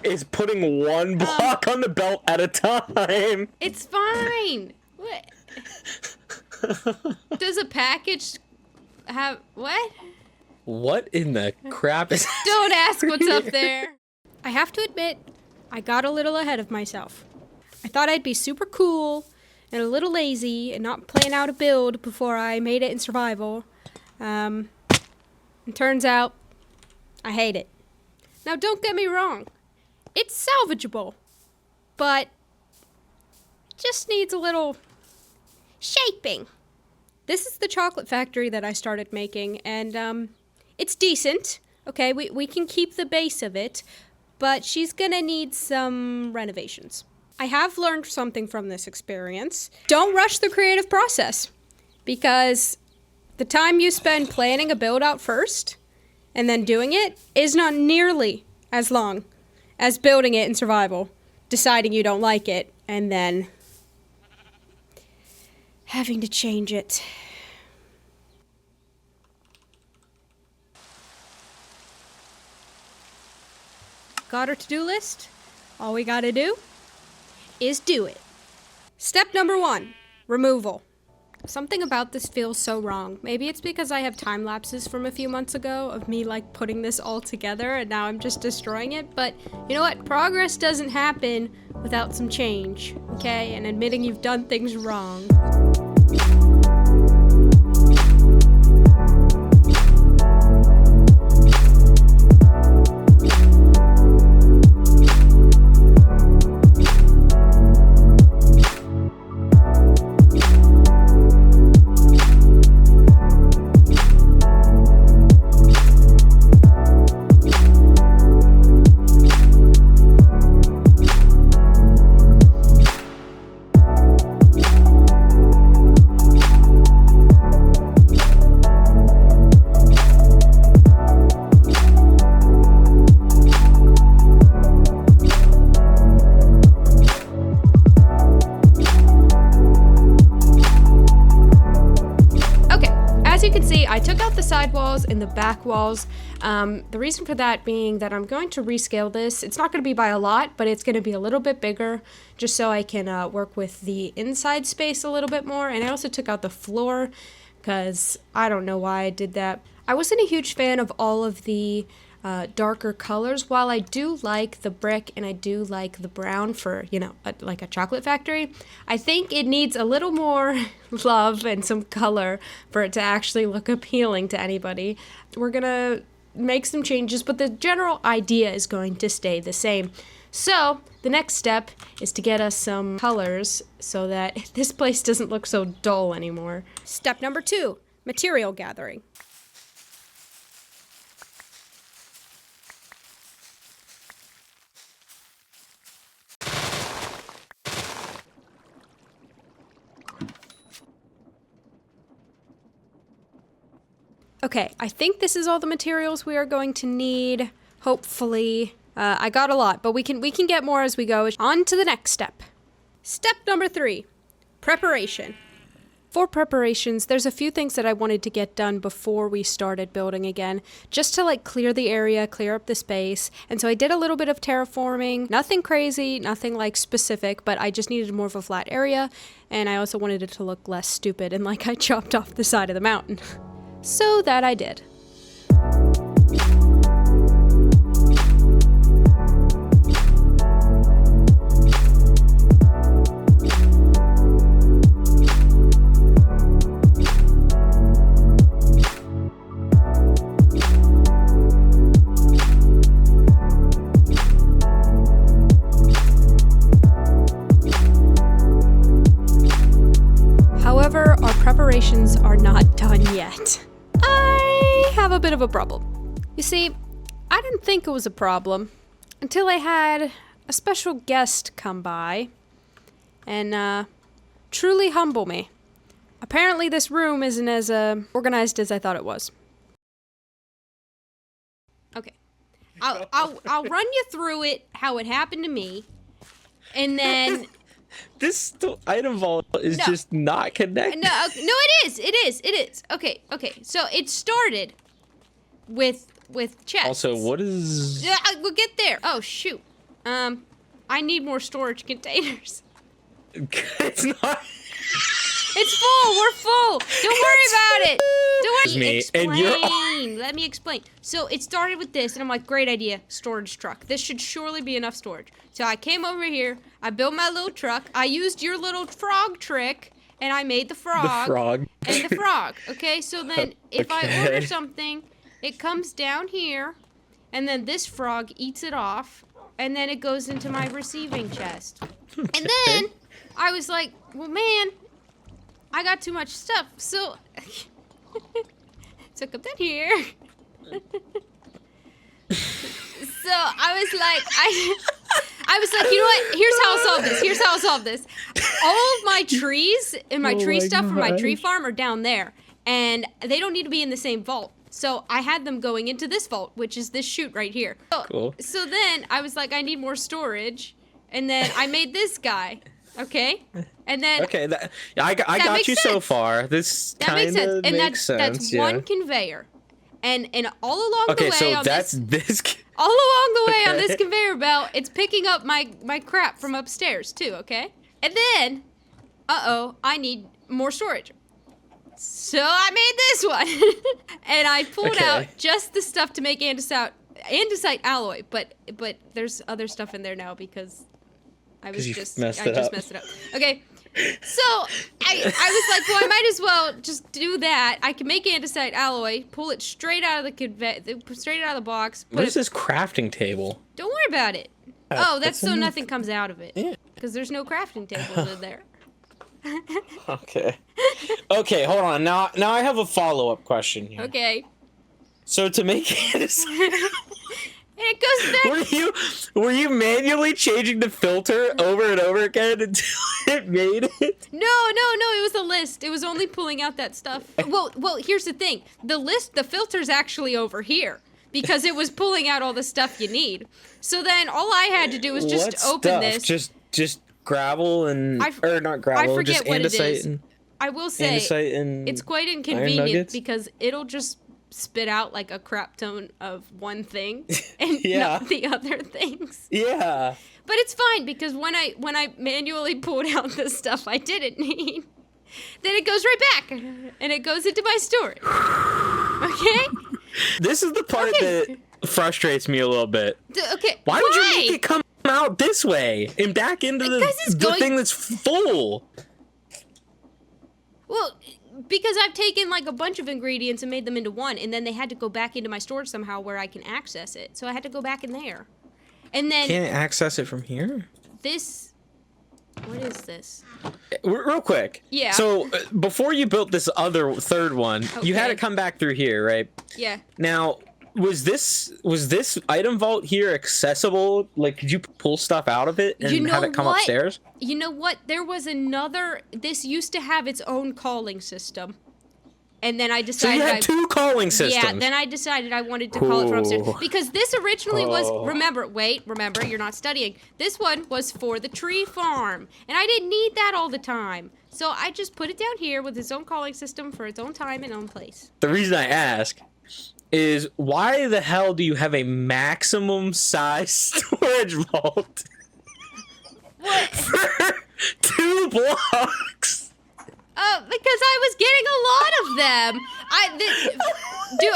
is putting one block on the belt at a time. It's fine. What? Does a package have what? What in the crap is Don't ask what's up there. I have to admit, I got a little ahead of myself. I thought I'd be super cool and a little lazy and not plan out a build before I made it in survival. It turns out, I hate it. Now don't get me wrong, it's salvageable, but it just needs a little shaping. This is the chocolate factory that I started making, and it's decent. Okay, we can keep the base of it, but she's gonna need some renovations. I have learned something from this experience. Don't rush the creative process, because the time you spend planning a build out first and then doing it is not nearly as long as building it in survival, deciding you don't like it, and then having to change it. Got our to-do list? All we gotta do is do it. Step number 1, removal. Something about this feels so wrong. Maybe it's because I have time lapses from a few months ago of me like putting this all together and now I'm just destroying it, but you know what? Progress doesn't happen without some change, okay? And admitting you've done things wrong. I took out the side walls and the back walls. The reason for that being that I'm going to rescale this. It's not going to be by a lot, but it's going to be a little bit bigger just so I can work with the inside space a little bit more. And I also took out the floor because I don't know why I did that. I wasn't a huge fan of all of the darker colors. While I do like the brick and I do like the brown for, you know, like a chocolate factory, I think it needs a little more love and some color for it to actually look appealing to anybody. We're gonna make some changes, but the general idea is going to stay the same. So the next step is to get us some colors so that this place doesn't look so dull anymore. Step number 2, material gathering. Okay, I think this is all the materials we are going to need, hopefully. I got a lot, but we can get more as we go. On to the next step. Step number 3, preparation. For preparations, there's a few things that I wanted to get done before we started building again, just to like clear the area, clear up the space. And so I did a little bit of terraforming, nothing crazy, nothing like specific, but I just needed more of a flat area. And I also wanted it to look less stupid and like I chopped off the side of the mountain. So that I did. However, our preparations are not done yet. I have a bit of a problem. You see, I didn't think it was a problem until I had a special guest come by and truly humble me. Apparently this room isn't as organized as I thought it was. Okay. I'll run you through it, how it happened to me, and then... This item vault is just not connected. No, it is. Okay. So it started with chests. Also, what is... Yeah, we'll get there. Oh, shoot. I need more storage containers. It's not. It's full. We're full. Don't worry about it. Don't worry. Me, and you're- Explain. Let me explain. So it started with this, and I'm like, great idea. Storage truck. This should surely be enough storage. So I came over here. I built my little truck. I used your little frog trick, and I made the frog. The frog. And the frog. Okay, so then if I Okay. order something, it comes down here, and then this frog eats it off, and then it goes into my receiving chest. And then I was like, well, man, I got too much stuff, so come down here. So I was like, you know what? Here's how I'll solve this. All of my trees and my tree stuff from my tree farm are down there, and they don't need to be in the same vault. So I had them going into this vault, which is this chute right here. Cool. So then I was like, I need more storage, and then I made this guy. Okay, and then Okay, I got makes you so sense. far. This that makes kind sense, of and makes sense. that's yeah. one conveyor, and all along Okay, the way so on that's this, this. all along the way on this Okay. conveyor belt, it's picking up my crap from upstairs too. Okay, and then, I need more storage. So I made this one, and I pulled Okay. out just the stuff to make andesite alloy, but there's other stuff in there now because I was 'Cause you just messed I it just up. messed it up. Okay. So I was like, well, I might as well just do that. I can make andesite alloy, pull it straight out of straight out of the box. What is this crafting table? Don't worry about it. Oh, that's so enough. nothing comes out of it. Yeah. Because there's no crafting tables in there. Okay. Okay, hold on. Now I have a follow-up question here. Okay. So to make it, And it goes back. were you manually changing the filter over and over again until it made it? No, it was a list. It was only pulling out that stuff. Well, here's the thing. The filter's actually over here because it was pulling out all the stuff you need. So then all I had to do was just What open stuff? this. Just gravel and or not gravel, I forget just what it andesite is. and I will say andesite and it's quite iron inconvenient nuggets? because it'll just spit out like a crap ton of one thing and Yeah. not the other things. Yeah. But it's fine because when I manually pulled out the stuff I didn't need, then it goes right back and it goes into my storage. Okay? This is the part Okay. that frustrates me a little bit. Okay. Why would you make it come out this way and back into Because it's the going- thing that's full? Well, because I've taken like a bunch of ingredients and made them into one, and then they had to go back into my storage somehow where I can access it. So I had to go back in there. And then Can't access it from here? this. What is this? Real quick. Yeah. So before you built this third one, you had Okay. to come back through here, right? Yeah. Now, was this item vault here accessible? Like, could you pull stuff out of it and You know have it come what? upstairs? You know what? There was another. This used to have its own calling system, and then I So decided. you had two calling systems. Yeah. Then I decided I wanted to call it from upstairs Ooh. because this originally was. Oh. Remember, you're not studying. This one was for the tree farm, and I didn't need that all the time. So I just put it down here with its own calling system for its own time and own place. The reason I ask is why the hell do you have a maximum size storage vault What? for 2 blocks? Because I was getting a lot of them.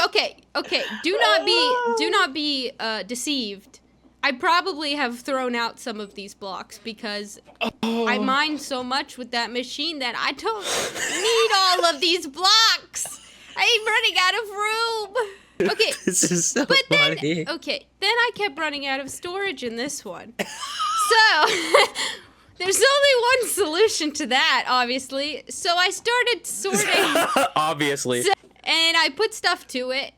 Okay. Do not be deceived. I probably have thrown out some of these blocks because I mined so much with that machine that I don't need all of these blocks. I'm running out of room. Okay. This is so But then, funny. then I kept running out of storage in this one. So, there's only one solution to that, obviously. So I started sorting, Obviously. and I put stuff to it,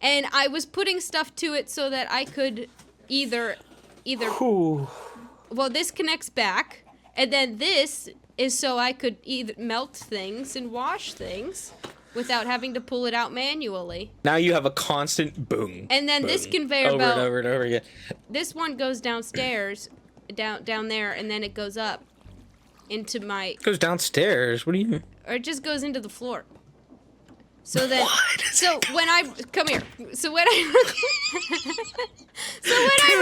and I was putting stuff to it so that I could either, Ooh. well, this connects back, and then this is so I could either melt things and wash things without having to pull it out manually. Now you have a constant boom. And then this boom, conveyor over belt. and over and over again. This one goes downstairs, down there, and then it goes up into my, It goes downstairs. What do you mean? or it just goes into the floor. So then, What? so when I come here, so when I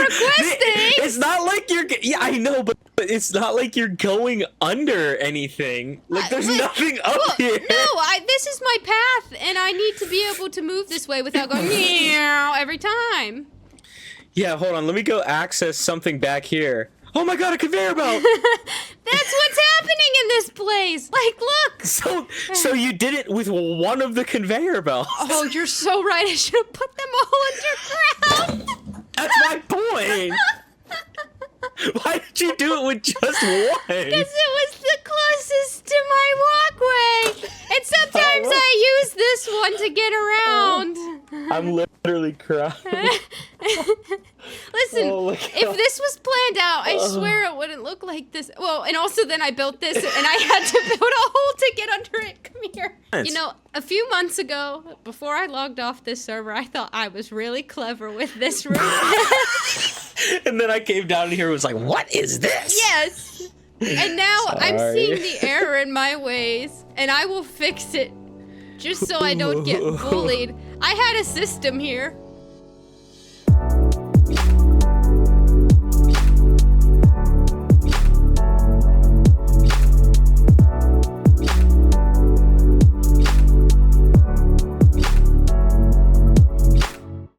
request things, It's not like you're. Yeah, I know, but it's not like you're going under anything. Like there's nothing up here. No, this is my path, and I need to be able to move this way without going meow every time. Yeah, hold on. Let me go access something back here. Oh my god, a conveyor belt! That's what's happening in this place. Like, look. So you did it with one of the conveyor belts. Oh, you're so right. I should have put them all underground. That's my point. Why did you do it with just one? Because it was the closest to my walkway. And sometimes I use this one to get around. I'm literally crying. Listen, if this was planned out, I swear it wouldn't look like this. Well, and also then I built this, and I had to build a hole to get under it. Come here. You know, a few months ago, before I logged off this server, I thought I was really clever with this room. And then I came down here and was like, what is this? Yes. And now I'm seeing the error in my ways, and I will fix it just so I don't get bullied. I had a system here.